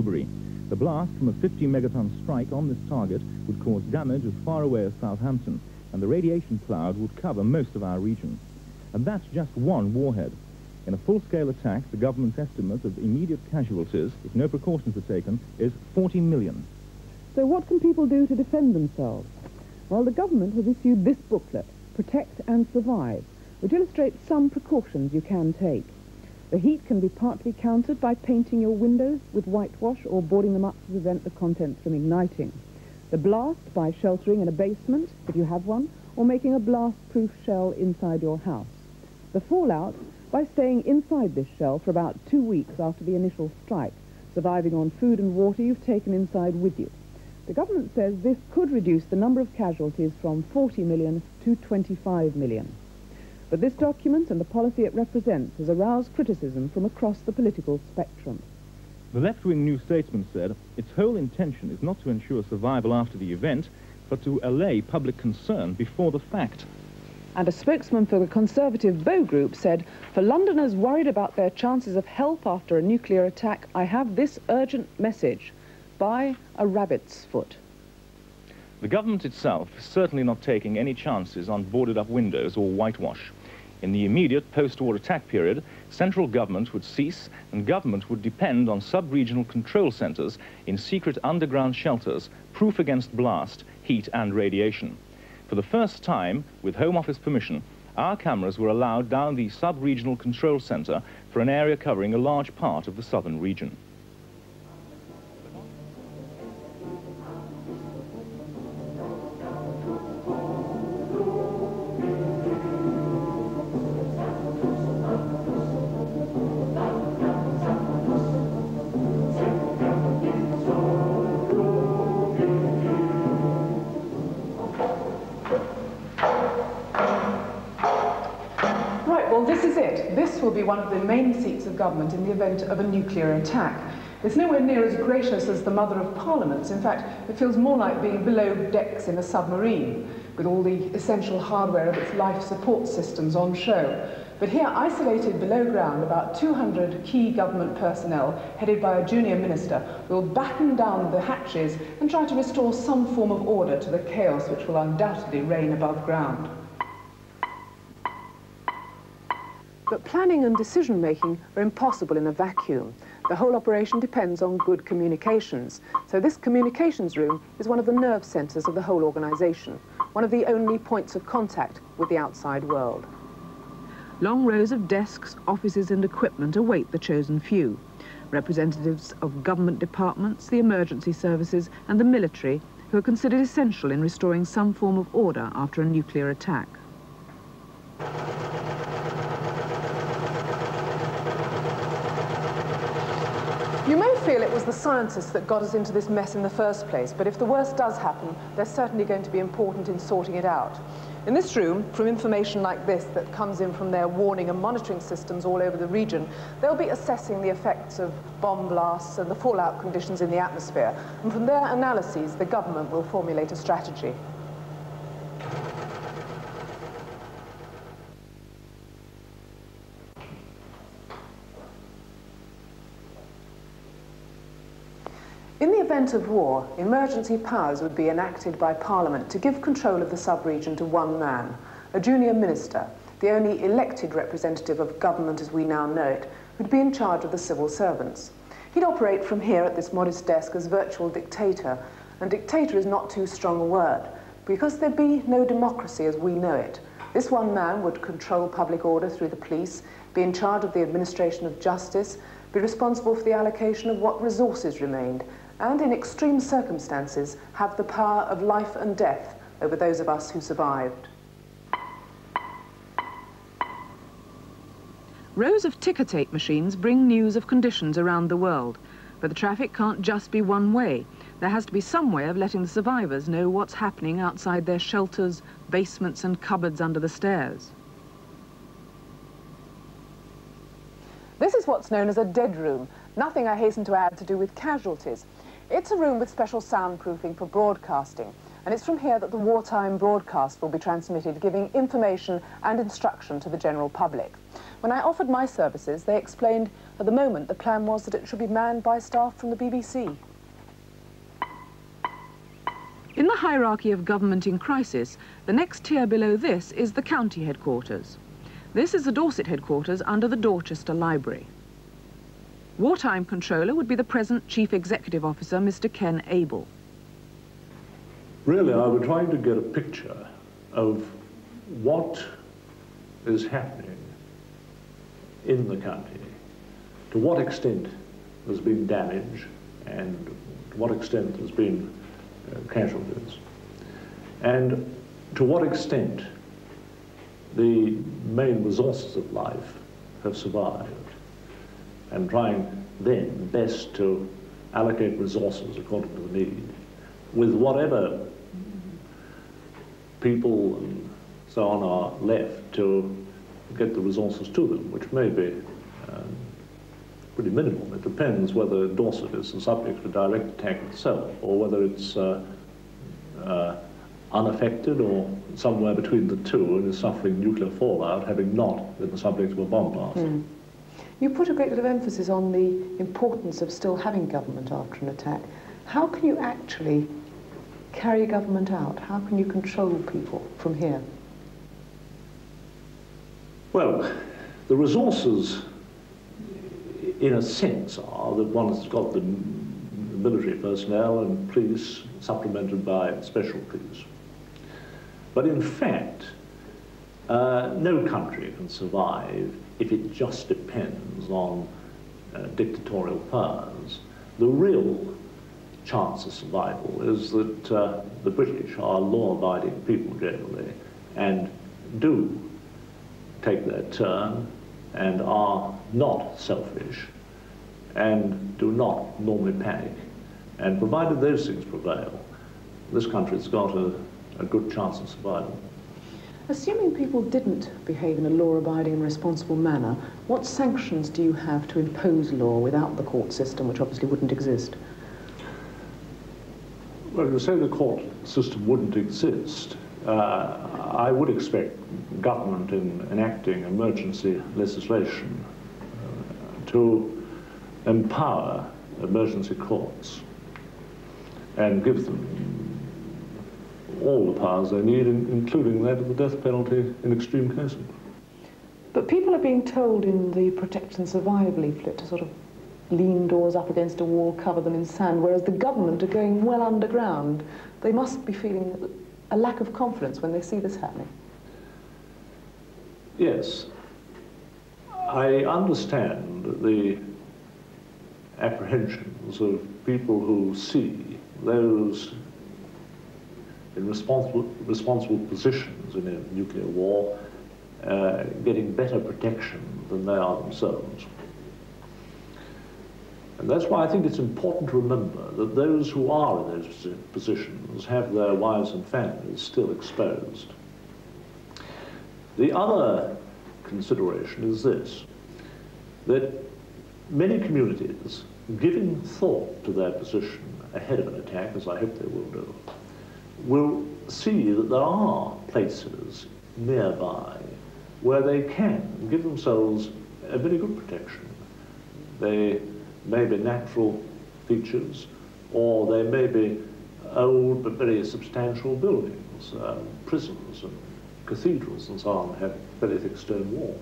Tilbury. The blast from a 50-megaton strike on this target would cause damage as far away as Southampton, and the radiation cloud would cover most of our region. And that's just one warhead. In a full-scale attack, the government's estimate of immediate casualties, if no precautions are taken, is 40 million. So what can people do to defend themselves? Well, the government has issued this booklet, Protect and Survive, which illustrates some precautions you can take. The heat can be partly countered by painting your windows with whitewash or boarding them up to prevent the contents from igniting. The blast by sheltering in a basement, if you have one, or making a blast-proof shell inside your house. The fallout by staying inside this shell for about 2 weeks after the initial strike, surviving on food and water you've taken inside with you. The government says this could reduce the number of casualties from 40 million to 25 million. But this document and the policy it represents has aroused criticism from across the political spectrum. The left-wing New Statesman said its whole intention is not to ensure survival after the event, but to allay public concern before the fact. And a spokesman for the Conservative Bow Group said, "For Londoners worried about their chances of help after a nuclear attack, I have this urgent message. Buy a rabbit's foot." The government itself is certainly not taking any chances on boarded-up windows or whitewash. In the immediate post-war attack period, central government would cease and government would depend on sub-regional control centres in secret underground shelters, proof against blast, heat and radiation. For the first time, with Home Office permission, our cameras were allowed down the sub-regional control centre for an area covering a large part of the southern region. This will be one of the main seats of government in the event of a nuclear attack. It's nowhere near as gracious as the Mother of Parliaments. In fact, it feels more like being below decks in a submarine, with all the essential hardware of its life support systems on show. But here, isolated below ground, about 200 key government personnel, headed by a junior minister, will batten down the hatches and try to restore some form of order to the chaos which will undoubtedly reign above ground. But planning and decision-making are impossible in a vacuum. The whole operation depends on good communications. So this communications room is one of the nerve centres of the whole organisation, one of the only points of contact with the outside world. Long rows of desks, offices and equipment await the chosen few. Representatives of government departments, the emergency services and the military, who are considered essential in restoring some form of order after a nuclear attack. You may feel it was the scientists that got us into this mess in the first place, but if the worst does happen, they're certainly going to be important in sorting it out. In this room, from information like this that comes in from their warning and monitoring systems all over the region, they'll be assessing the effects of bomb blasts and the fallout conditions in the atmosphere, and from their analyses, the government will formulate a strategy. In the event of war, emergency powers would be enacted by Parliament to give control of the sub-region to one man, a junior minister, the only elected representative of government as we now know it, who'd be in charge of the civil servants. He'd operate from here at this modest desk as virtual dictator, and dictator is not too strong a word, because there'd be no democracy as we know it. This one man would control public order through the police, be in charge of the administration of justice, be responsible for the allocation of what resources remained, and in extreme circumstances have the power of life and death over those of us who survived. Rows of ticker tape machines bring news of conditions around the world, but the traffic can't just be one way. There has to be some way of letting the survivors know what's happening outside their shelters, basements and cupboards under the stairs. This is what's known as a dead room. Nothing, I hasten to add, to do with casualties. It's a room with special soundproofing for broadcasting, and it's from here that the wartime broadcast will be transmitted, giving information and instruction to the general public. When I offered my services, they explained At the moment, the plan was that it should be manned by staff from the BBC. In the hierarchy of government in crisis, the next tier below this is the county headquarters. This is the Dorset headquarters under the Dorchester Library. Wartime controller would be the present Chief Executive Officer, Mr. Ken Able. Really, I was trying to get a picture of what is happening in the county, to what extent there's been damage, and to what extent there's been casualties, and to what extent the main resources of life have survived, and trying then best to allocate resources according to the need, with whatever people and so on are left to get the resources to them, which may be pretty minimal. It depends whether Dorset is the subject of a direct attack itself, or whether it's unaffected or somewhere between the two and is suffering nuclear fallout, having not been the subject of a bomb blast. Mm. You put a great deal of emphasis on the importance of still having government after an attack. How can you actually carry government out? How can you control people from here? Well, the resources, in a sense, are that one has got the military personnel and police supplemented by special police. But in fact, no country can survive if it just depends on dictatorial powers. The real chance of survival is that the British are law-abiding people generally and do take their turn and are not selfish and do not normally panic. And provided those things prevail, this country's got a good chance of survival. Assuming people didn't behave in a law-abiding and responsible manner, what sanctions do you have to impose law without the court system, which obviously wouldn't exist? Well, to say the court system wouldn't exist, I would expect government in enacting emergency legislation to empower emergency courts and give them all the powers they need, including that of the death penalty in extreme cases. But people are being told in the Protect and Survive leaflet to sort of lean doors up against a wall, cover them in sand, whereas the government are going well underground. They must be feeling a lack of confidence when they see this happening. Yes. I understand the apprehensions of people who see those in responsible positions in a nuclear war getting better protection than they are themselves. And that's why I think it's important to remember that those who are in those positions have their wives and families still exposed. The other consideration is this, that many communities, giving thought to their position ahead of an attack, as I hope they will do, will see that there are places nearby where they can give themselves a very good protection. They may be natural features, or they may be old but very substantial buildings, prisons and cathedrals and so on have very thick stone walls.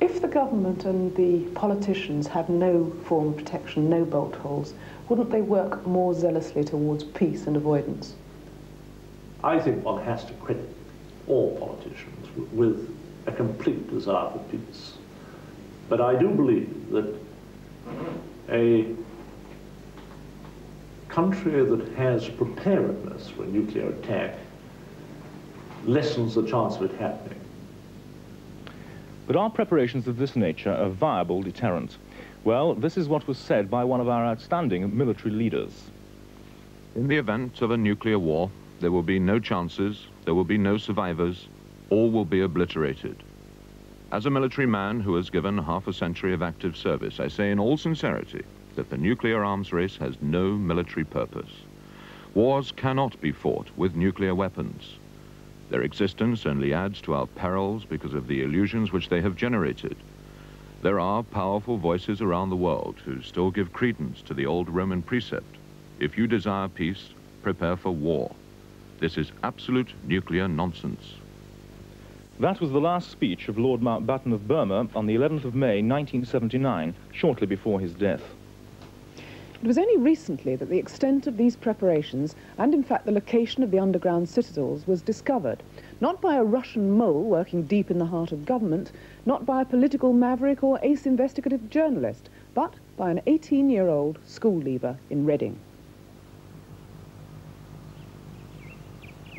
If the government and the politicians had no form of protection, no bolt holes, wouldn't they work more zealously towards peace and avoidance? I think one has to credit all politicians with a complete desire for peace. But I do believe that a country that has preparedness for a nuclear attack lessens the chance of it happening. But are preparations of this nature a viable deterrent? Well, this is what was said by one of our outstanding military leaders. In the event of a nuclear war, there will be no chances, there will be no survivors, all will be obliterated. As a military man who has given half a century of active service, I say in all sincerity that the nuclear arms race has no military purpose. Wars cannot be fought with nuclear weapons. Their existence only adds to our perils because of the illusions which they have generated. There are powerful voices around the world who still give credence to the old Roman precept: if you desire peace, prepare for war. This is absolute nuclear nonsense. That was the last speech of Lord Mountbatten of Burma on the 11th of May 1979, shortly before his death. It was only recently that the extent of these preparations, and in fact the location of the underground citadels, was discovered, not by a Russian mole working deep in the heart of government, not by a political maverick or ace investigative journalist, but by an 18-year-old school leaver in Reading.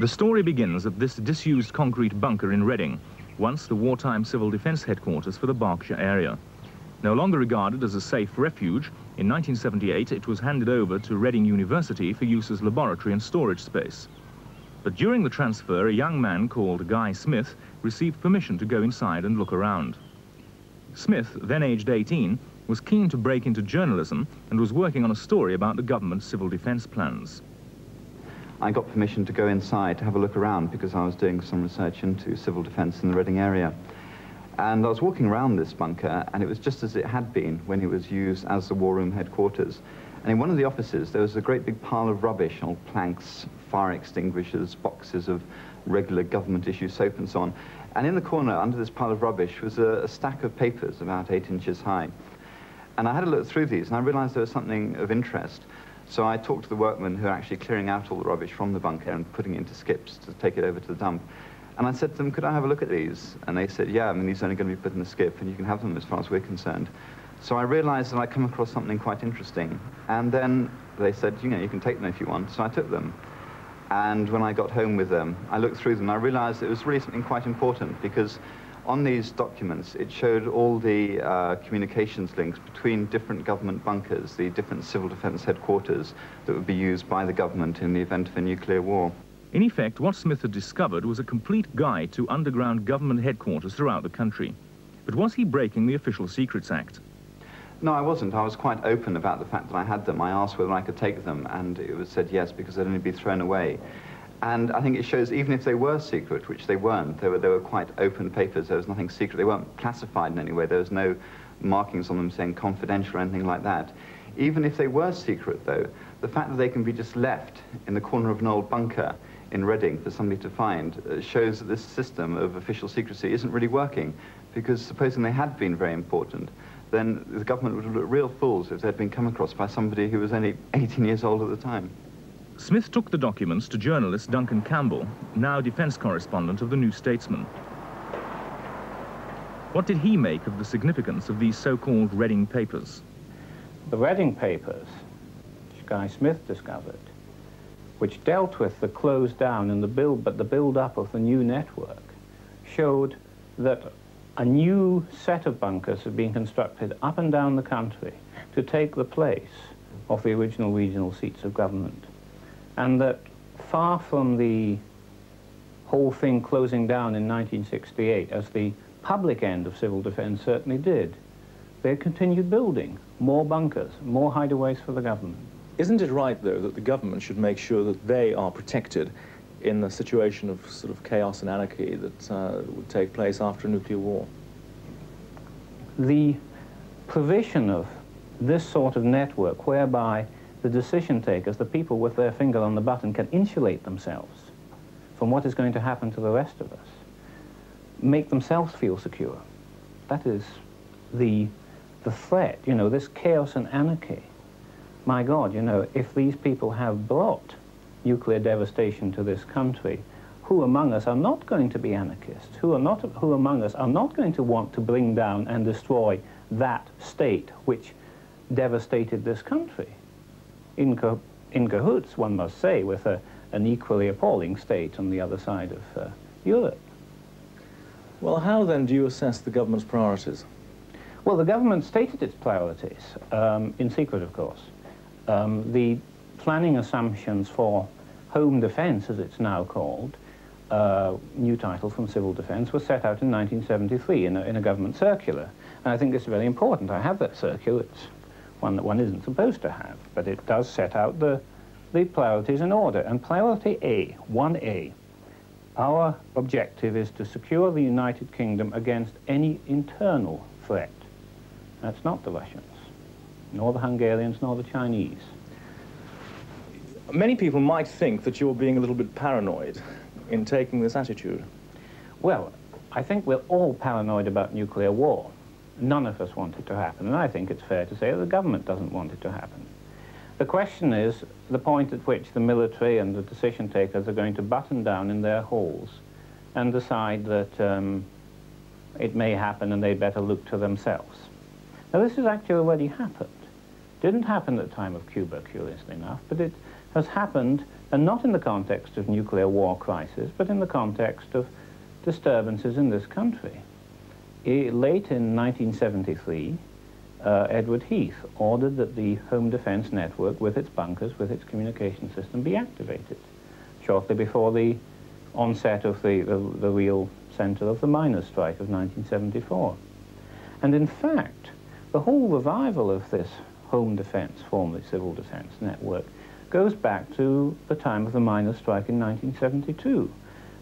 The story begins at this disused concrete bunker in Reading, once the wartime civil defence headquarters for the Berkshire area. No longer regarded as a safe refuge, in 1978 it was handed over to Reading University for use as laboratory and storage space. But during the transfer, a young man called Guy Smith received permission to go inside and look around. Smith, then aged 18, was keen to break into journalism and was working on a story about the government's civil defence plans. I got permission to go inside to have a look around because I was doing some research into civil defence in the Reading area. And I was walking around this bunker, and it was just as it had been when it was used as the war room headquarters. And in one of the offices, there was a great big pile of rubbish, old planks, fire extinguishers, boxes of regular government-issue soap and so on. And in the corner, under this pile of rubbish, was a stack of papers about 8 inches high. And I had a look through these, and I realized there was something of interest. So I talked to the workmen who are actually clearing out all the rubbish from the bunker and putting it into skips to take it over to the dump. And I said to them, could I have a look at these? And they said, yeah, I mean, these are only going to be put in the skip, and you can have them as far as we're concerned. So I realized that I'd come across something quite interesting. And then they said, you know, you can take them if you want. So I took them. And when I got home with them, I looked through them, and I realized it was really something quite important, because on these documents, it showed all the communications links between different government bunkers, the different civil defence headquarters that would be used by the government in the event of a nuclear war. In effect, what Smith had discovered was a complete guide to underground government headquarters throughout the country. But was he breaking the Official Secrets Act? No, I wasn't. I was quite open about the fact that I had them. I asked whether I could take them, and it was said yes, because they'd only be thrown away. And I think it shows, even if they were secret, which they weren't, they were quite open papers. There was nothing secret. They weren't classified in any way. There was no markings on them saying confidential or anything like that. Even if they were secret, though, the fact that they can be just left in the corner of an old bunker in Reading for somebody to find shows that this system of official secrecy isn't really working, because supposing they had been very important, then the government would have looked real fools if they'd been come across by somebody who was only 18 years old at the time. Smith took the documents to journalist Duncan Campbell, now defence correspondent of the New Statesman. What did he make of the significance of these so-called Reading papers? The Reading papers, which Guy Smith discovered, which dealt with the close down and the build-up of the new network, showed that a new set of bunkers had been constructed up and down the country to take the place of the original regional seats of government. And that far from the whole thing closing down in 1968, as the public end of civil defence certainly did, they continued building more bunkers, more hideaways for the government. Isn't it right, though, that the government should make sure that they are protected in the situation of sort of chaos and anarchy that would take place after a nuclear war? The provision of this sort of network whereby the decision takers, the people with their finger on the button, can insulate themselves from what is going to happen to the rest of us, make themselves feel secure. That is the threat, you know, this chaos and anarchy. My God, you know, if these people have brought nuclear devastation to this country, who among us are not going to be anarchists? Who among us are not going to want to bring down and destroy that state which devastated this country? In cahoots, one must say, with an equally appalling state on the other side of Europe. Well, how then do you assess the government's priorities? Well, the government stated its priorities, in secret, of course. The planning assumptions for home defence, as it's now called, new title from civil defence, was set out in 1973 in a government circular. And I think it's very important. I have that circular. It's one that one isn't supposed to have, but it does set out the priorities in order. And priority A, 1A, our objective is to secure the United Kingdom against any internal threat. That's not the Russians, nor the Hungarians, nor the Chinese. Many people might think that you're being a little bit paranoid in taking this attitude. Well, I think we're all paranoid about nuclear war. None of us want it to happen, and I think it's fair to say that the government doesn't want it to happen. The question is the point at which the military and the decision takers are going to button down in their holes and decide that it may happen and they'd better look to themselves. Now, this has actually already happened. It didn't happen at the time of Cuba, curiously enough, but it has happened, and not in the context of nuclear war crisis, but in the context of disturbances in this country. Late in 1973, Edward Heath ordered that the Home Defence Network, with its bunkers, with its communication system, be activated, shortly before the onset of the real centre of the miners' strike of 1974. And in fact, the whole revival of this Home Defence, formerly Civil Defence Network, goes back to the time of the miners' strike in 1972.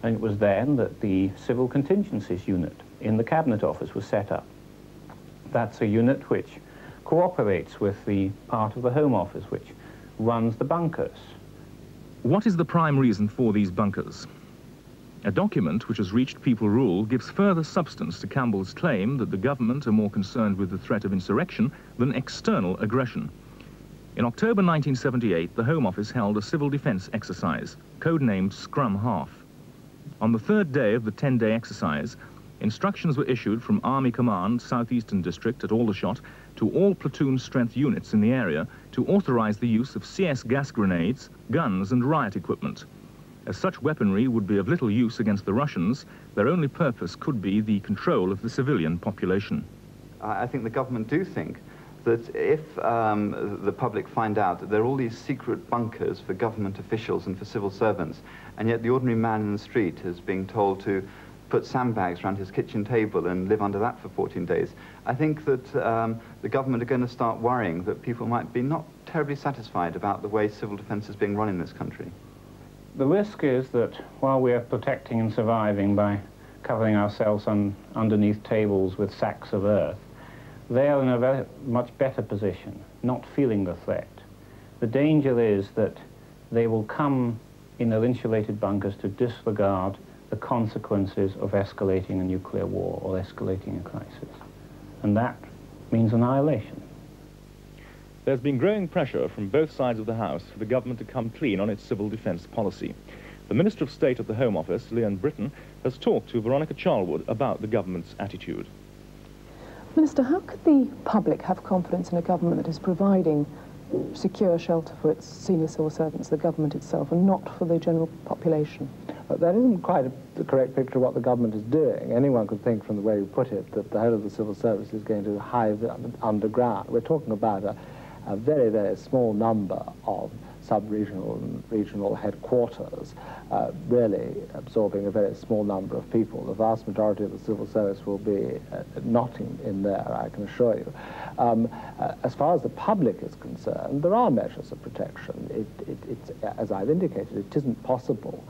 And it was then that the Civil Contingencies Unit in the Cabinet Office was set up. That's a unit which cooperates with the part of the Home Office which runs the bunkers. What is the prime reason for these bunkers? A document which has reached People Rule gives further substance to Campbell's claim that the government are more concerned with the threat of insurrection than external aggression. In October 1978, the Home Office held a civil defence exercise, codenamed Scrum Half. On the third day of the 10-day exercise, instructions were issued from Army Command, Southeastern District at Aldershot, to all platoon strength units in the area to authorize the use of CS gas grenades, guns and riot equipment. As such weaponry would be of little use against the Russians, their only purpose could be the control of the civilian population. I think the government do think that if the public find out that there are all these secret bunkers for government officials and for civil servants, and yet the ordinary man in the street is being told to put sandbags around his kitchen table and live under that for 14 days, I think that the government are going to start worrying that people might be not terribly satisfied about the way civil defence is being run in this country. The risk is that while we are protecting and surviving by covering ourselves underneath tables with sacks of earth, they are in a very much better position, not feeling the threat. The danger is that they will come in their insulated bunkers to disregard the consequences of escalating a nuclear war or escalating a crisis. And that means annihilation. There's been growing pressure from both sides of the House for the government to come clean on its civil defence policy. The Minister of State at the Home Office, Leon Britton, has talked to Veronica Charlwood about the government's attitude. Minister, how could the public have confidence in a government that is providing secure shelter for its senior civil servants, the government itself, and not for the general population? That isn't quite the correct picture of what the government is doing. Anyone could think from the way you put it that the whole of the civil service is going to hive underground. We're talking about a very, very small number of sub-regional and regional headquarters, really absorbing a very small number of people. The vast majority of the civil service will be not in there, I can assure you. As far as the public is concerned, there are measures of protection. It's, as I've indicated, it isn't possible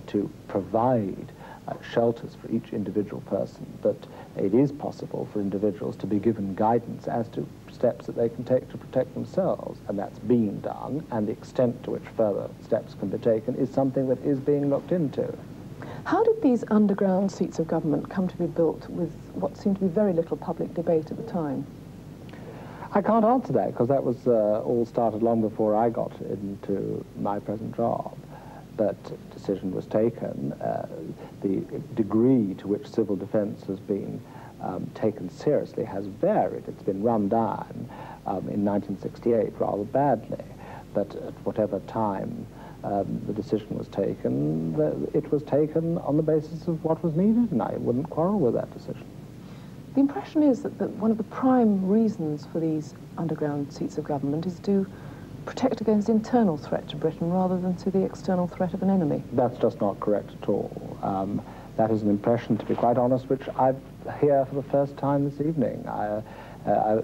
to provide shelters for each individual person, but it is possible for individuals to be given guidance as to steps that they can take to protect themselves, and that's being done, and the extent to which further steps can be taken is something that is being looked into. How did these underground seats of government come to be built with what seemed to be very little public debate at the time? I can't answer that, because that was all started long before I got into my present job. That decision was taken. The degree to which civil defence has been taken seriously has varied. It's been run down in 1968 rather badly, but at whatever time the decision was taken, it was taken on the basis of what was needed, and I wouldn't quarrel with that decision. The impression is that one of the prime reasons for these underground seats of government is to protect against internal threat to Britain rather than to the external threat of an enemy. That's just not correct at all. That is an impression, to be quite honest, which I hear for the first time this evening. A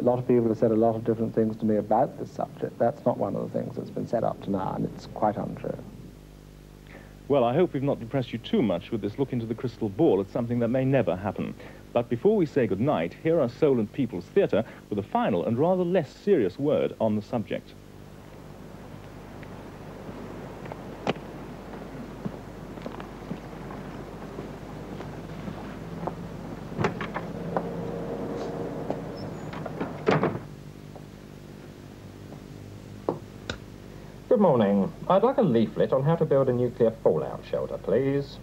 lot of people have said a lot of different things to me about this subject. That's not one of the things that's been said up to now, and it's quite untrue. Well, I hope we've not depressed you too much with this look into the crystal ball at something that may never happen. But before we say goodnight, here are Soul and People's Theatre with a final and rather less serious word on the subject. Good morning. I'd like a leaflet on how to build a nuclear fallout shelter, please.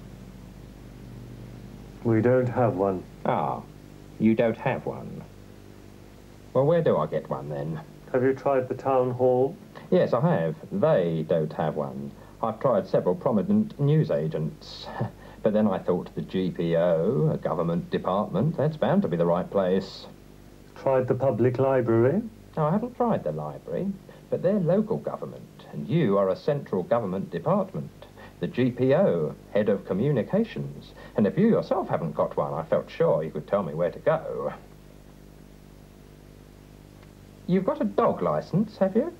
We don't have one. Ah, you don't have one. Well, where do I get one, then? Have you tried the town hall? Yes, I have. They don't have one. I've tried several prominent newsagents. But then I thought the GPO, a government department, that's bound to be the right place. Tried the public library? No, I haven't tried the library, but they're local government, and you are a central government department. The GPO, Head of Communications. And if you yourself haven't got one, I felt sure you could tell me where to go. You've got a dog licence, have you?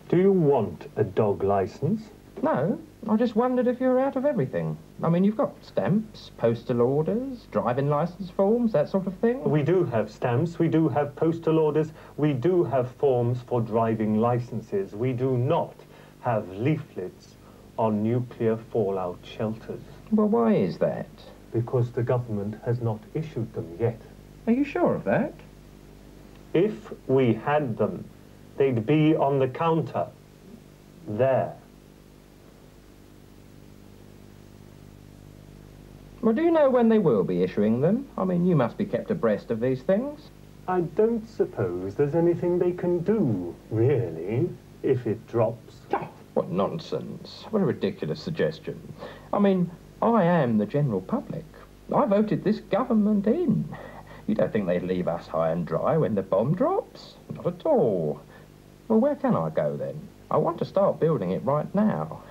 Do you want a dog licence? No, I just wondered if you were out of everything. I mean, you've got stamps, postal orders, driving licence forms, that sort of thing. We do have stamps, we do have postal orders, we do have forms for driving licences. We do not have leaflets on nuclear fallout shelters. Well, why is that? Because the government has not issued them yet. Are you sure of that? If we had them, they'd be on the counter. There. Well, do you know when they will be issuing them? I mean, you must be kept abreast of these things. I don't suppose there's anything they can do, really, if it drops. Oh, what nonsense. What a ridiculous suggestion. I mean, I am the general public. I voted this government in. You don't think they'd leave us high and dry when the bomb drops? Not at all. Well, where can I go then? I want to start building it right now.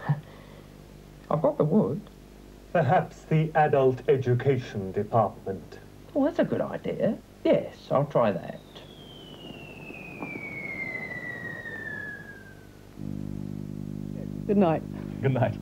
I've got the wood. Perhaps the adult education department. Oh, that's a good idea. Yes, I'll try that. Good night. Good night.